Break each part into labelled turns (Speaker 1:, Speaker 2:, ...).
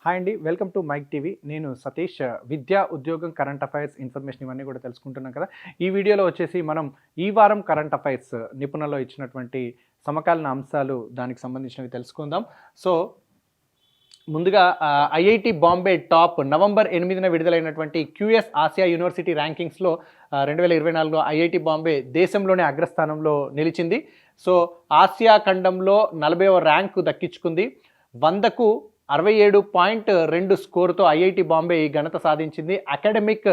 Speaker 1: Hi అండి, welcome to mic TV. నేను సతీష్. విద్యా, ఉద్యోగం, కరెంట్ అఫైర్స్ ఇన్ఫర్మేషన్ ఇవన్నీ కూడా తెలుసుకుంటున్నాం కదా. ఈ వీడియోలో వచ్చేసి మనం ఈ వారం కరెంట్ అఫైర్స్ నిపుణుల్లో ఇచ్చినటువంటి సమకాలీన అంశాలు దానికి సంబంధించినవి తెలుసుకుందాం. సో ముందుగా ఐఐటి బాంబే టాప్ నవంబర్ 8న విడుదలైనటువంటి క్యూఎస్ ఆసియా యూనివర్సిటీ ర్యాంకింగ్స్లో 2024లో ఐఐటి బాంబే దేశంలోనే అగ్రస్థానంలో నిలిచింది. సో ఆసియా ఖండంలో 40వ ర్యాంకు దక్కించుకుంది. 100కు 67.2 స్కోరుతో ఐఐటి బాంబే ఈ ఘనత సాధించింది. అకాడమిక్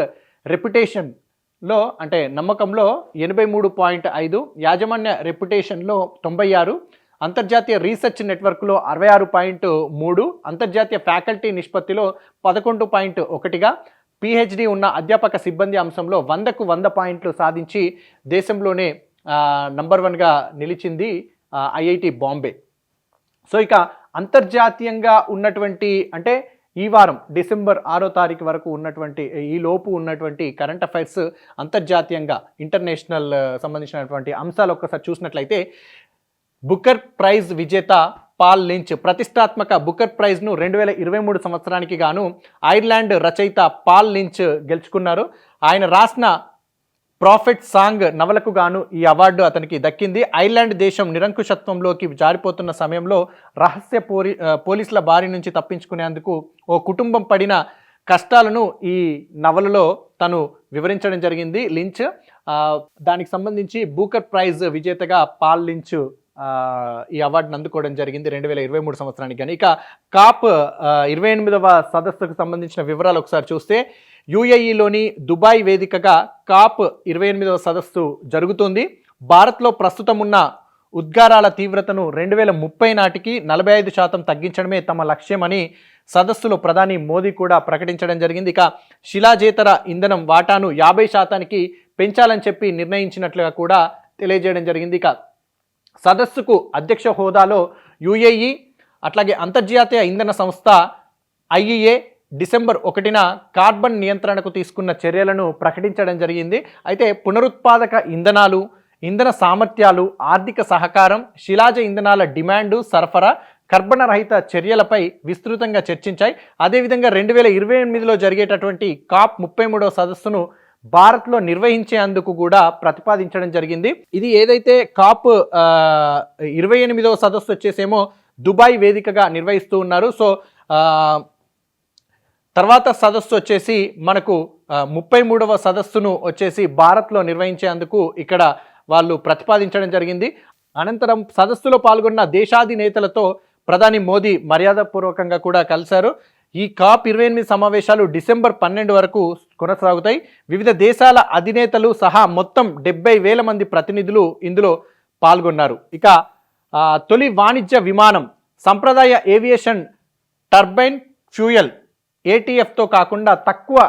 Speaker 1: రెప్యుటేషన్లో అంటే నమ్మకంలో 83.5, యాజమాన్య రెప్యుటేషన్లో 96, అంతర్జాతీయ రీసెర్చ్ నెట్వర్క్లో 66.3, అంతర్జాతీయ ఫ్యాకల్టీ నిష్పత్తిలో 11.1గా, పిహెచ్డి ఉన్న అధ్యాపక సిబ్బంది అంశంలో 100కు 100 పాయింట్లు సాధించి దేశంలోనే నంబర్ 1గా నిలిచింది ఐఐటి బాంబే. సో ఇక అంతర్జాతీయంగా ఉన్నటువంటి అంటే ఈ వారం డిసెంబర్ 6వ తారీఖు వరకు ఉన్నటువంటి ఈ లోపు ఉన్నటువంటి కరెంట్ అఫైర్స్ అంతర్జాతీయంగా ఇంటర్నేషనల్ సంబంధించినటువంటి అంశాలు ఒక్కసారి చూసినట్లయితే, బుకర్ ప్రైజ్ విజేత పాల్ లించ్ ప్రతిష్టాత్మక బుకర్ ప్రైజ్ను 2023 సంవత్సరానికి గాను ఐర్లాండ్ రచయిత పాల్ లించ్ గెలుచుకున్నారు. ఆయన రాసిన ప్రాఫిట్ సాంగ్ నవలకు గాను ఈ అవార్డు అతనికి దక్కింది. ఐర్లాండ్ దేశం నిరంకుశత్వంలోకి జారిపోతున్న సమయంలో రహస్య పోలీసుల బారి నుంచి తప్పించుకునేందుకు ఓ కుటుంబం పడిన కష్టాలను ఈ నవలలో తను వివరించడం జరిగింది లించ్. దానికి సంబంధించి బూకర్ ప్రైజ్ విజేతగా పాల్ లించ్ ఈ అవార్డును అందుకోవడం జరిగింది 2023 సంవత్సరానికి. కానీ ఇక కాప్ 28వ సదస్సుకు సంబంధించిన వివరాలు ఒకసారి చూస్తే, యుఏఈలోని దుబాయ్ వేదికగా కాప్ 28వ సదస్సు జరుగుతుంది. భారత్లో ప్రస్తుతం ఉన్న ఉద్గారాల తీవ్రతను 2030 నాటికి 45% తగ్గించడమే తమ లక్ష్యమని సదస్సులో ప్రధాని మోదీ కూడా ప్రకటించడం జరిగింది. ఇక శిలాజేతర ఇంధనం వాటాను 50% పెంచాలని చెప్పి నిర్ణయించినట్లుగా కూడా తెలియజేయడం జరిగింది. ఇక సదస్సుకు అధ్యక్ష హోదాలో యుఏఈ, అట్లాగే అంతర్జాతీయ ఇంధన సంస్థ ఐఈఏ డిసెంబర్ 1న కార్బన్ నియంత్రణకు తీసుకున్న చర్యలను ప్రకటించడం జరిగింది. అయితే పునరుత్పాదక ఇంధనాలు, ఇంధన సామర్థ్యాలు, ఆర్థిక సహకారం, శిలాజ ఇంధనాల డిమాండు, సరఫరా, కర్బన రహిత చర్యలపై విస్తృతంగా చర్చించాయి. అదేవిధంగా 2028లో జరిగేటటువంటి కాప్ 33వ సదస్సును భారత్లో నిర్వహించేందుకు కూడా ప్రతిపాదించడం జరిగింది. ఇది ఏదైతే కాప్ 28వ సదస్సు వచ్చేసేమో దుబాయ్ వేదికగా నిర్వహిస్తూ ఉన్నారు. సో తర్వాత సదస్సు వచ్చేసి మనకు 33వ సదస్సును వచ్చేసి భారత్లో నిర్వహించేందుకు ఇక్కడ వాళ్ళు ప్రతిపాదించడం జరిగింది. అనంతరం సదస్సులో పాల్గొన్న దేశాధినేతలతో ప్రధాని మోదీ మర్యాదపూర్వకంగా కూడా కలిశారు. ఈ కాప్ 28 సమావేశాలు డిసెంబర్ 12 వరకు కొనసాగుతాయి. వివిధ దేశాల అధినేతలు సహా మొత్తం 70,000 మంది ప్రతినిధులు ఇందులో పాల్గొన్నారు. ఇక తొలి వాణిజ్య విమానం సంప్రదాయ ఏవియేషన్ టర్బైన్ ఫ్యూయల్ ఏటీఎఫ్తో కాకుండా తక్కువ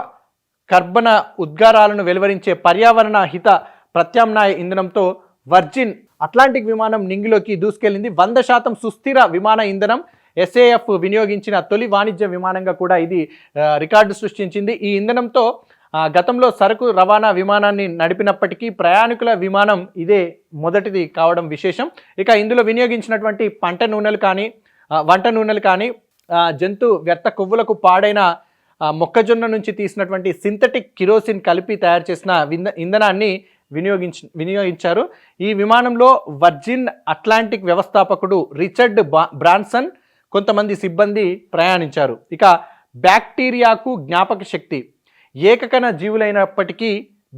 Speaker 1: కర్బన ఉద్గారాలను వెలువరించే పర్యావరణ హిత ప్రత్యామ్నాయ ఇంధనంతో వర్జిన్ అట్లాంటిక్ విమానం నింగిలోకి దూసుకెళ్లింది. 100% సుస్థిర విమాన ఇంధనం ఎస్ఏఎఫ్ వినియోగించిన తొలి వాణిజ్య విమానంగా కూడా ఇది రికార్డు సృష్టించింది. ఈ ఇంధనంతో గతంలో సరుకు రవాణా విమానాన్ని నడిపినప్పటికీ ప్రయాణికుల విమానం ఇదే మొదటిది కావడం విశేషం. ఇక ఇందులో వినియోగించినటువంటి వంట నూనెలు కానీ జంతు వ్యర్థ కొవ్వులకు పాడైన మొక్కజొన్న నుంచి తీసినటువంటి సింథటిక్ కిరోసిన్ కలిపి తయారు చేసిన ఇంధనాన్ని వినియోగించారు. ఈ విమానంలో వర్జిన్ అట్లాంటిక్ వ్యవస్థాపకుడు రిచర్డ్ బ్రాన్సన్, కొంతమంది సిబ్బంది ప్రయాణించారు. ఇక బ్యాక్టీరియాకు జ్ఞాపక శక్తి, ఏకకణ జీవులైనప్పటికీ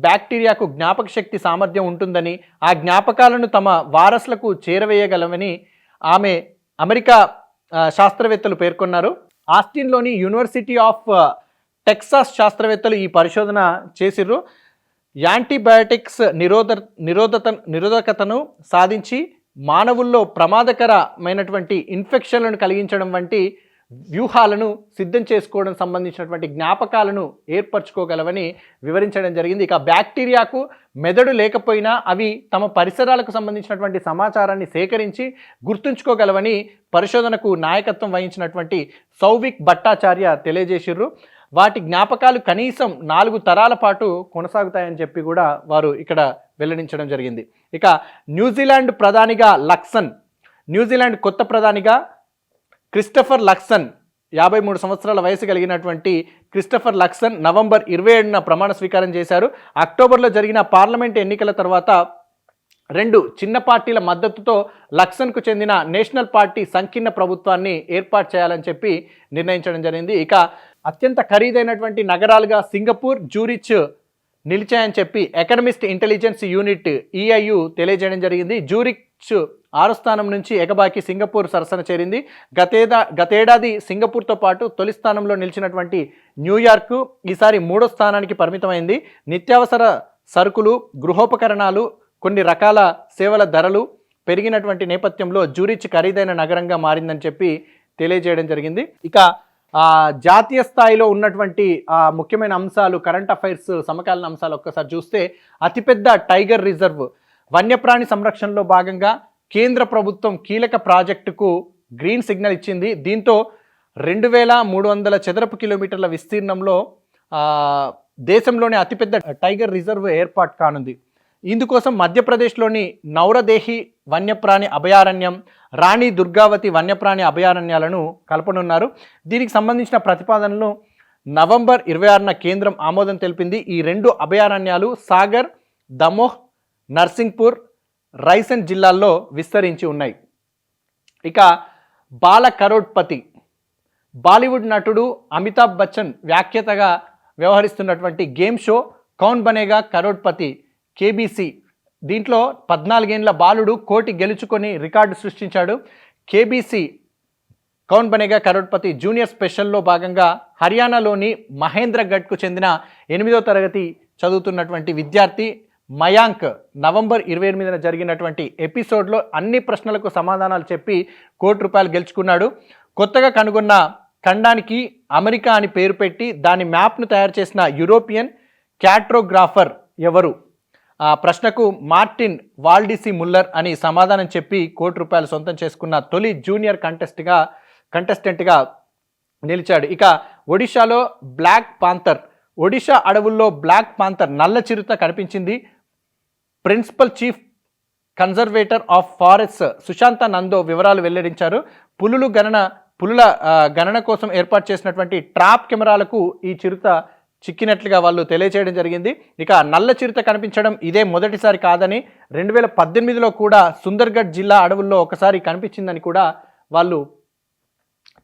Speaker 1: బ్యాక్టీరియాకు జ్ఞాపక శక్తి సామర్థ్యం ఉంటుందని, ఆ జ్ఞాపకాలను తమ వారసులకు చేరవేయగలవని అమెరికా శాస్త్రవేత్తలు పేర్కొన్నారు. ఆస్టిన్లోని యూనివర్సిటీ ఆఫ్ టెక్సాస్ శాస్త్రవేత్తలు ఈ పరిశోధన చేసిర్రు. యాంటీబయాటిక్స్ నిరోధకతను సాధించి మానవుల్లో ప్రమాదకరమైనటువంటి ఇన్ఫెక్షన్లను కలిగించడం వంటి వ్యూహాలను సిద్ధం చేసుకోవడం సంబంధించినటువంటి జ్ఞాపకాలను ఏర్పరచుకోగలవని వివరించడం జరిగింది. ఇక బ్యాక్టీరియాకు మెదడు లేకపోయినా అవి తమ పరిసరాలకు సంబంధించినటువంటి సమాచారాన్ని సేకరించి గుర్తుంచుకోగలవని పరిశోధనకు నాయకత్వం వహించినటువంటి సౌవిక్ భట్టాచార్య తెలియజేసిర్రు. వాటి జ్ఞాపకాలు కనీసం 4 తరాల పాటు కొనసాగుతాయని చెప్పి కూడా వారు ఇక్కడ వెల్లడించడం జరిగింది. ఇక న్యూజిలాండ్ కొత్త ప్రధానిగా క్రిస్టఫర్ లక్సన్ 53 సంవత్సరాల వయసు కలిగినటువంటి క్రిస్టఫర్ లక్సన్ నవంబర్ 27న ప్రమాణ స్వీకారం చేశారు. అక్టోబర్లో జరిగిన పార్లమెంట్ ఎన్నికల తర్వాత 2 చిన్న పార్టీల మద్దతుతో లక్సన్కు చెందిన నేషనల్ పార్టీ సంకీర్ణ ప్రభుత్వాన్ని ఏర్పాటు చేయాలని చెప్పి నిర్ణయించడం జరిగింది. ఇక అత్యంత ఖరీదైనటువంటి నగరాలుగా సింగపూర్, జూరిచ్ నిలిచాయని చెప్పి ఎకనమిస్ట్ ఇంటెలిజెన్స్ యూనిట్ EIU తెలియజేయడం జరిగింది. జూరిచ్ 6వ స్థానం నుంచి ఎగబాకి సింగపూర్ సరసన చేరింది. గతేడాది సింగపూర్తో పాటు తొలి స్థానంలో నిలిచినటువంటి న్యూయార్క్ ఈసారి 3వ స్థానానికి పరిమితమైంది. నిత్యావసర సరుకులు, గృహోపకరణాలు, కొన్ని రకాల సేవల ధరలు పెరిగినటువంటి నేపథ్యంలో జూరిచ్ ఖరీదైన నగరంగా మారిందని చెప్పి తెలియజేయడం జరిగింది. ఇక జాతీయ స్థాయిలో ఉన్నటువంటి ముఖ్యమైన అంశాలు, కరెంట్ అఫైర్స్ సమకాలీన అంశాలు ఒక్కసారి చూస్తే అతిపెద్ద టైగర్ రిజర్వ్ వన్యప్రాణి సంరక్షణలో భాగంగా కేంద్ర ప్రభుత్వం కీలక ప్రాజెక్టుకు గ్రీన్ సిగ్నల్ ఇచ్చింది. దీంతో 2300 చదరపు కిలోమీటర్ల విస్తీర్ణంలో దేశంలోని అతిపెద్ద టైగర్ రిజర్వ్ ఏర్పాటు కానుంది. ఇందుకోసం మధ్యప్రదేశ్లోని నౌరదేహి వన్యప్రాణి అభయారణ్యం, రాణి దుర్గావతి వన్యప్రాణి అభయారణ్యాలను కలపనున్నారు. దీనికి సంబంధించిన ప్రతిపాదనలు నవంబర్ 26న కేంద్రం ఆమోదం తెలిపింది. ఈ 2 అభయారణ్యాలు సాగర్, దమోహ్, నర్సింగ్పూర్, రైసెన్ జిల్లాల్లో విస్తరించి ఉన్నాయి. ఇక బాల కరోడ్పతి బాలీవుడ్ నటుడు అమితాబ్ బచ్చన్ వ్యాఖ్యాతగా వ్యవహరిస్తున్నటువంటి గేమ్ షో కౌన్ బనేగా కరోడ్పతి KBC, దీంట్లో 14 ఏళ్ల బాలుడు కోటి గెలుచుకొని రికార్డు సృష్టించాడు. KBC కౌన్ బనేగా కరోడ్పతి జూనియర్ స్పెషల్లో భాగంగా హర్యానాలోని మహేంద్రగఢ్కు చెందిన 8వ తరగతి చదువుతున్నటువంటి విద్యార్థి మయాంక్ నవంబర్ 28న జరిగినటువంటి ఎపిసోడ్లో అన్ని ప్రశ్నలకు సమాధానాలు చెప్పి ₹1 కోటి గెలుచుకున్నాడు. కొత్తగా కనుగొన్న ఖండానికి అమెరికా అని పేరు పెట్టి దాని మ్యాప్ను తయారు చేసిన యూరోపియన్ క్యాట్రోగ్రాఫర్ ఎవరు? ప్రశ్నకు మార్టిన్ వాల్డిసి ముల్లర్ అని సమాధానం చెప్పి ₹1 కోటి సొంతం చేసుకున్న తొలి జూనియర్ కంటెస్టెంట్గా నిలిచాడు. ఇక ఒడిశాలో బ్లాక్ పాంథర్, ఒడిశా అడవుల్లో బ్లాక్ పాంథర్ నల్ల చిరుత కనిపించింది. Principal chief conservator of forest Susanta Nanda వివరాలు వెల్లడించారు. పులుల గణన కోసం ఏర్పాటు చేసినటువంటి ట్రాప్ కెమెరాలకు ఈ చిరుత చిక్కినట్లుగా వాళ్ళు తెలియజేయడం జరిగింది. ఇక నల్ల చిరుత కనిపించడం ఇదే మొదటిసారి కాదని 2018లో కూడా సుందర్గఢ్ జిల్లా అడవుల్లో ఒకసారి కనిపించిందని కూడా వాళ్ళు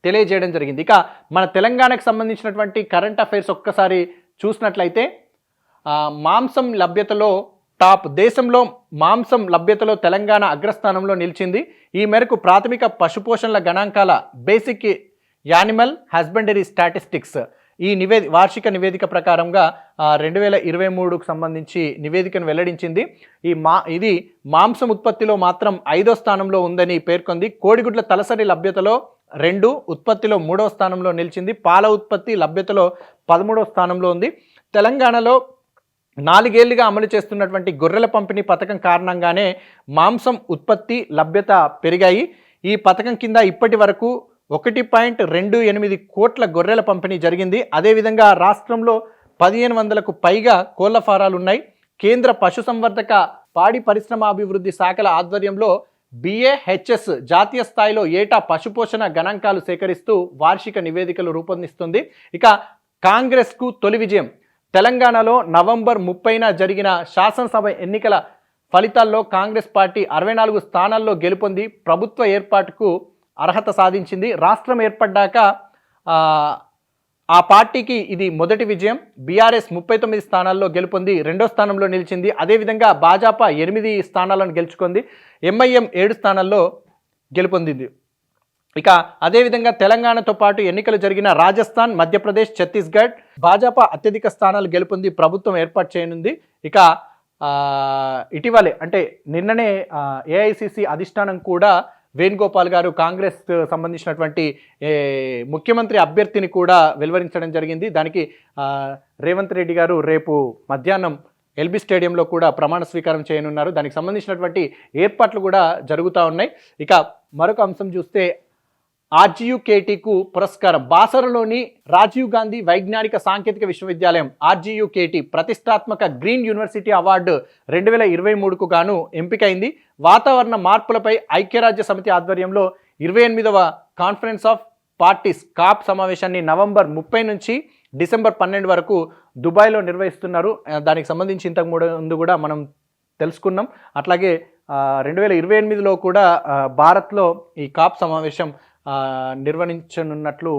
Speaker 1: తెలియజేయడం జరిగింది. ఇక మన తెలంగాణకు సంబంధించినటువంటి కరెంట్ అఫైర్స్ ఒక్కసారి చూసినట్లయితే మాంసం లభ్యతలో దేశంలో మాంసం లభ్యతలో తెలంగాణ అగ్రస్థానంలో నిలిచింది. ఈ మేరకు ప్రాథమిక పశుపోషణల గణాంకాల బేసిక్ యానిమల్ హస్బెండరీ స్టాటిస్టిక్స్ ఈ వార్షిక నివేదిక ప్రకారంగా 2023కు సంబంధించి నివేదికను వెల్లడించింది. ఇది మాంసం ఉత్పత్తిలో మాత్రం 5వ స్థానంలో ఉందని పేర్కొంది. కోడిగుడ్ల తలసరి లభ్యతలో 2, ఉత్పత్తిలో 3వ స్థానంలో నిలిచింది. పాల ఉత్పత్తి లభ్యతలో 13వ స్థానంలో ఉంది. తెలంగాణలో 4 ఏళ్లుగా అమలు చేస్తున్నటువంటి గొర్రెల పంపిణీ పథకం కారణంగానే మాంసం ఉత్పత్తి లభ్యత పెరిగాయి. ఈ పథకం కింద ఇప్పటి వరకు 1.28 కోట్ల గొర్రెల పంపిణీ జరిగింది. అదేవిధంగా రాష్ట్రంలో 1500కు పైగా కోళ్ల ఫారాలు ఉన్నాయి. కేంద్ర పశుసంవర్ధక పాడి పరిశ్రమాభివృద్ధి శాఖల ఆధ్వర్యంలో BAHS జాతీయ స్థాయిలో ఏటా పశుపోషణ గణాంకాలు సేకరిస్తూ వార్షిక నివేదికలు రూపొందిస్తుంది. ఇక కాంగ్రెస్కు తొలి విజయం. తెలంగాణలో నవంబర్ 30న జరిగిన శాసనసభ ఎన్నికల ఫలితాల్లో కాంగ్రెస్ పార్టీ 64 స్థానాల్లో గెలుపొంది ప్రభుత్వ ఏర్పాటుకు అర్హత సాధించింది. రాష్ట్రం ఏర్పడ్డాక ఆ పార్టీకి ఇది మొదటి విజయం. BRS 39 స్థానాల్లో గెలుపొంది 2వ స్థానంలో నిలిచింది. అదేవిధంగా భాజపా 8 స్థానాలను గెలుచుకుంది. MIM 7 స్థానాల్లో గెలుపొందింది. ఇక అదేవిధంగా తెలంగాణతో పాటు ఎన్నికలు జరిగిన రాజస్థాన్, మధ్యప్రదేశ్, ఛత్తీస్గఢ్ భాజపా అత్యధిక స్థానాలు గెలుపొంది ప్రభుత్వం ఏర్పాటు చేయనుంది. ఇక ఇటీవలే అంటే నిన్ననే AICC అధిష్టానం కూడా వేణుగోపాల్ గారు కాంగ్రెస్ సంబంధించినటువంటి ముఖ్యమంత్రి అభ్యర్థిని కూడా వెలువరించడం జరిగింది. దానికి రేవంత్ రెడ్డి గారు రేపు మధ్యాహ్నం LB స్టేడియంలో కూడా ప్రమాణ స్వీకారం చేయనున్నారు. దానికి సంబంధించినటువంటి ఏర్పాట్లు కూడా జరుగుతూ ఉన్నాయి. ఇక మరొక అంశం చూస్తే RGUKTకు పురస్కారం. బాసరలోని రాజీవ్ గాంధీ వైజ్ఞానిక సాంకేతిక విశ్వవిద్యాలయం RGUKT ప్రతిష్టాత్మక గ్రీన్ యూనివర్సిటీ అవార్డు 2023కు గాను ఎంపికైంది. వాతావరణ మార్పులపై ఐక్యరాజ్య సమితి ఆధ్వర్యంలో 28వ కాన్ఫరెన్స్ ఆఫ్ పార్టీస్ కాప్ సమావేశాన్ని నవంబర్ 30 నుంచి డిసెంబర్ 12 వరకు దుబాయ్లో నిర్వహిస్తున్నారు. దానికి సంబంధించి ఇంతకు ముందు కూడా మనం తెలుసుకున్నాం. అట్లాగే 2028లో కూడా భారత్లో ఈ కాప్ సమావేశం నిర్వహించనున్నట్లు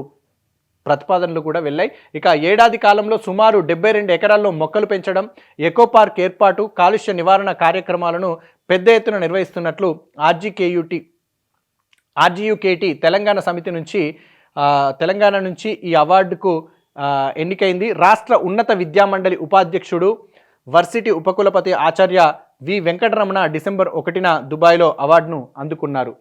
Speaker 1: ప్రతిపాదనలు కూడా వెళ్ళాయి. ఇక ఏడాది కాలంలో సుమారు 72 ఎకరాల్లో మొక్కలు పెంచడం, ఎకో పార్క్ ఏర్పాటు, కాలుష్య నివారణ కార్యక్రమాలను పెద్ద ఎత్తున నిర్వహిస్తున్నట్లు ఆర్జీయూకేటీ తెలంగాణ నుంచి ఈ అవార్డుకు ఎన్నికైంది. రాష్ట్ర ఉన్నత విద్యామండలి ఉపాధ్యక్షుడు వర్సిటీ ఉపకులపతి ఆచార్య వి వెంకటరమణ డిసెంబర్ 1న దుబాయ్లో అవార్డును అందుకున్నారు.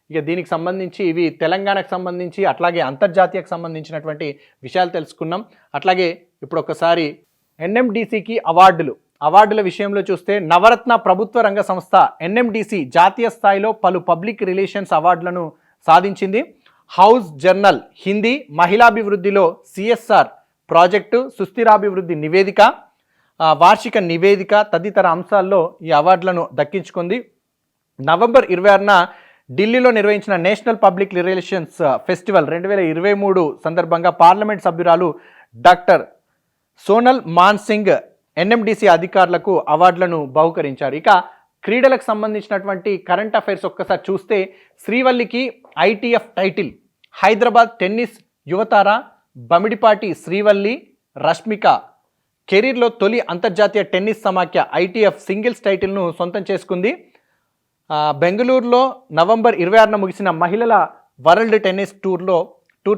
Speaker 1: ఇక దీనికి సంబంధించి ఇవి తెలంగాణకు సంబంధించి అట్లాగే అంతర్జాతీయకు సంబంధించినటువంటి విషయాలు తెలుసుకున్నాం. అట్లాగే ఇప్పుడు ఒకసారి ఎన్ఎండిసికి అవార్డుల విషయంలో చూస్తే నవరత్న ప్రభుత్వ రంగ సంస్థ ఎన్ఎండిసి జాతీయ స్థాయిలో పలు పబ్లిక్ రిలేషన్స్ అవార్డులను సాధించింది. హౌస్ జర్నల్ హిందీ మహిళాభివృద్ధిలో సిఎస్ఆర్ ప్రాజెక్టు, సుస్థిరాభివృద్ధి నివేదిక, వార్షిక నివేదిక తదితర అంశాల్లో ఈ అవార్డులను దక్కించుకుంది. నవంబర్ 26న ఢిల్లీలో నిర్వహించిన నేషనల్ పబ్లిక్ రిలేషన్స్ ఫెస్టివల్ 2023 సందర్భంగా పార్లమెంట్ సభ్యురాలు డాక్టర్ సోనల్ మాన్సింగ్ ఎన్ఎండిసి అధికారులకు అవార్డులను బహుకరించారు. ఇక క్రీడలకు సంబంధించినటువంటి కరెంట్ అఫైర్స్ ఒక్కసారి చూస్తే శ్రీవల్లికి ఐటీఎఫ్ టైటిల్, హైదరాబాద్ టెన్నిస్ యువతార బమిడిపాటి శ్రీవల్లి రష్మిక కెరీర్లో తొలి అంతర్జాతీయ టెన్నిస్ సమాఖ్య ఐటీఎఫ్ సింగిల్స్ టైటిల్ను సొంతం చేసుకుంది. బెంగళూరులో నవంబర్ 26న ముగిసిన మహిళల వరల్డ్ టెన్నిస్ టూర్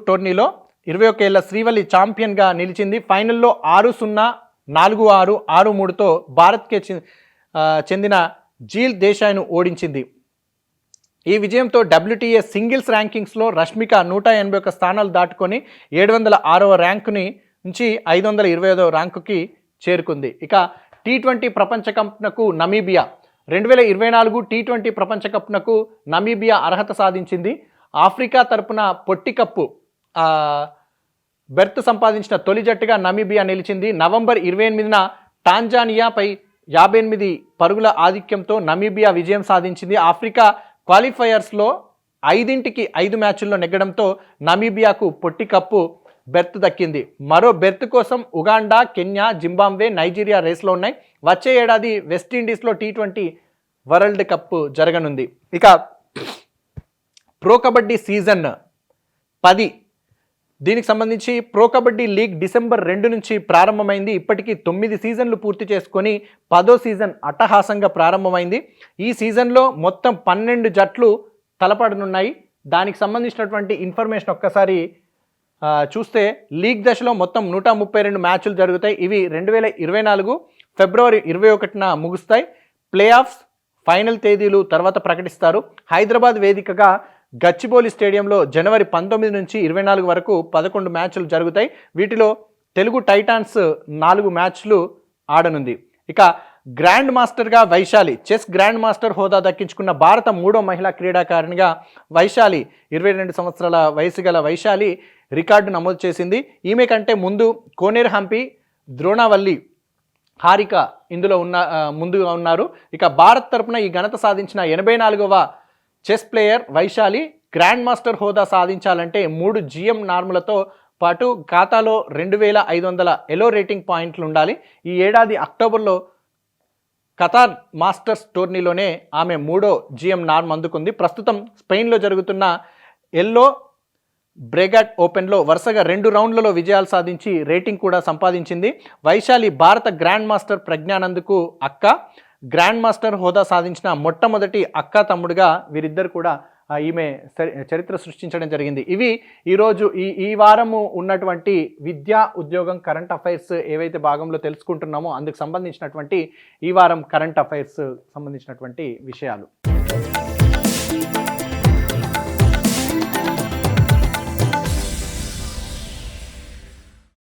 Speaker 1: టోర్నీలో 21 ఏళ్ల శ్రీవల్లి ఛాంపియన్గా నిలిచింది. ఫైనల్లో 6-0, 4-6, 6-3తో భారత్కే చెందిన జీల్ దేశాయ్ను ఓడించింది. ఈ విజయంతో WTA సింగిల్స్ ర్యాంకింగ్స్లో రష్మిక 181 స్థానాలు దాటుకొని 706వ ర్యాంకుని నుంచి 525వ ర్యాంకుకి చేరుకుంది. ఇక T20 ప్రపంచ కప్నకు నమీబియా 2024 T20 ప్రపంచ కప్నకు నమీబియా అర్హత సాధించింది. ఆఫ్రికా తరపున పొట్టి కప్పు బెర్త్ సంపాదించిన తొలి జట్టుగా నమీబియా నిలిచింది. నవంబర్ 28న టాంజానియాపై 58 పరుగుల ఆధిక్యంతో నమీబియా విజయం సాధించింది. ఆఫ్రికా క్వాలిఫైయర్స్లో 5 మ్యాచ్ల్లో నెగ్గడంతో నమీబియాకు పొట్టి కప్పు బెర్త్ దక్కింది. మరో బెర్త్ కోసం ఉగాండా, కెన్యా, జింబాబ్వే, నైజీరియా రేస్లో ఉన్నాయి. వచ్చే ఏడాది వెస్టిండీస్లో T20 వరల్డ్ కప్ జరగనుంది. ఇక ప్రో కబడ్డీ సీజన్ 10 దీనికి సంబంధించి ప్రో కబడ్డీ లీగ్ డిసెంబర్ 2 నుంచి ప్రారంభమైంది. ఇప్పటికీ 9 సీజన్లు పూర్తి చేసుకొని 10వ సీజన్ అట్టహాసంగా ప్రారంభమైంది. ఈ సీజన్లో మొత్తం 12 జట్లు తలపడనున్నాయి. దానికి సంబంధించినటువంటి ఇన్ఫర్మేషన్ ఒక్కసారి చూస్తే లీగ్ దశలో మొత్తం 132 మ్యాచ్లు జరుగుతాయి. ఇవి 2024 ఫిబ్రవరి 21న ముగుస్తాయి. ప్లే ఆఫ్స్ ఫైనల్ తేదీలు తర్వాత ప్రకటిస్తారు. హైదరాబాద్ వేదికగా గచ్చిబౌలి స్టేడియంలో జనవరి 19 నుంచి 24 వరకు 11 మ్యాచ్లు జరుగుతాయి. వీటిలో తెలుగు టైటాన్స్ 4 మ్యాచ్లు ఆడనుంది. ఇక గ్రాండ్ మాస్టర్గా వైశాలి చెస్ గ్రాండ్ మాస్టర్ హోదా దక్కించుకున్న భారత 3వ మహిళా క్రీడాకారిణిగా వైశాలి 22 సంవత్సరాల వయసు గల వైశాలి రికార్డు నమోదు చేసింది. ఈమె కంటే ముందు కోనేరు హంపి, ద్రోణావల్లి, హారిక ఇందులో ముందుగా ఉన్నారు. ఇక భారత్ తరపున ఈ ఘనత సాధించిన 84వ chess player Vaishali. Grandmaster హోదా సాధించాలంటే 3 GM నార్ములతో పాటు ఖాతాలో 2500 ఎలో రేటింగ్ పాయింట్లు ఉండాలి. ఈ ఏడాది అక్టోబర్లో ఖతార్ మాస్టర్స్ టోర్నీలోనే ఆమె 3వ GM నార్మ్ అందుకుంది. ప్రస్తుతం స్పెయిన్లో జరుగుతున్న ఎల్లో బ్రెగాట్ ఓపెన్లో వరుసగా 2 రౌండ్లలో విజయాలు సాధించి రేటింగ్ కూడా సంపాదించింది. వైశాలి భారత గ్రాండ్ మాస్టర్ ప్రజ్ఞానంద్కు అక్క, గ్రాండ్ మాస్టర్ హోదా సాధించిన మొట్టమొదటి అక్క తమ్ముడుగా వీరిద్దరు కూడా ఈమె చరిత్ర సృష్టించడం జరిగింది. ఇవి ఈరోజు ఈ వారము ఉన్నటువంటి విద్యా ఉద్యోగం కరెంట్ అఫైర్స్ ఏవైతే భాగంలో తెలుసుకుంటున్నామో అందుకు సంబంధించినటువంటి ఈ వారం కరెంట్ అఫైర్స్ సంబంధించినటువంటి విషయాలు.